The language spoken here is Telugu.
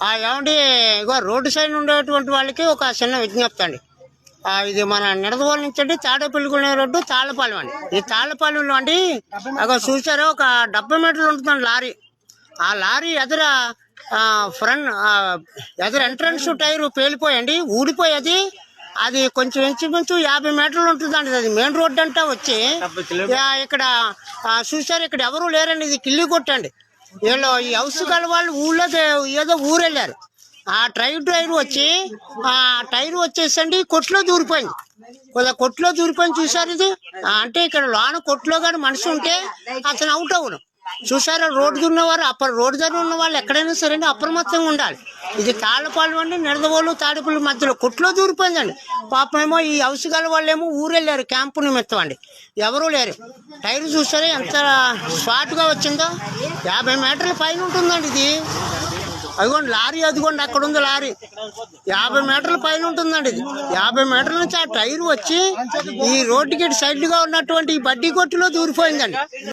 ఏమండి, ఇగో రోడ్డు సైడ్ ఉండేటువంటి వాళ్ళకి ఒక చిన్న విజ్ఞప్తి అండి. ఇది మన నిడదవోలు నుంచి అండి తాడేపల్లిగూడెం రోడ్డు తాళ్ళపాలెం అండి. ఈ తాళ్ళపాలెంలో అండి అగో చూసారా, ఒక 70 మీటర్లు ఉంటుందండి లారీ. ఆ లారీ ఎదురు ఎంట్రన్స్ టైరు పేలిపోయండి, ఊడిపోయేది. అది కొంచెం ఇంచుమించు 50 మీటర్లు ఉంటుందండి. అది మెయిన్ రోడ్డు అంటా వచ్చి ఇక్కడ చూసారు, ఇక్కడ ఎవరు లేరండి. ఇది కిల్లి కొట్టండి. వీళ్ళు ఈ హౌస్ గల వాళ్ళు ఊళ్ళో ఏదో ఊరు వెళ్ళారు. ఆ టైర్ వచ్చేసండి కొట్లో దూరిపోయింది. కొట్లో దూరిపోయింది చూసారు. ఇది అంటే ఇక్కడ లోన కొట్లో కానీ మనిషి ఉంటే అతను అవుట్ అవును. చూసారా, రోడ్డు ఉన్నవారు రోడ్డు దగ్గర ఉన్న వాళ్ళు ఎక్కడైనా సరే అప్రమత్తంగా ఉండాలి. ఇది తాళ్ళపాలెం అండి, నిడదవోలు తాడేపల్లి మధ్యలో కొట్లో దూరిపోయిందండి. పాపమేమో ఈ హౌస్ గల వాళ్ళేమో ఊరు వెళ్ళారు క్యాంపు నిమిత్తం అండి, ఎవరూ లేరు. టైర్ చూసారా ఎంత షార్ట్గా వచ్చిందో, 50 మీటర్ల పైన ఉంటుందండి ఇది. అదిగోండి లారీ, అదిగోండి అక్కడ ఉంది లారీ. 50 మీటర్ల పైన ఉంటుందండి ఇది. 50 మీటర్ల నుంచి ఆ టైర్ వచ్చి ఈ రోడ్డుకి సైడ్గా ఉన్నటువంటి ఈ బడ్డీ కొట్టులో దూరిపోయిందండి.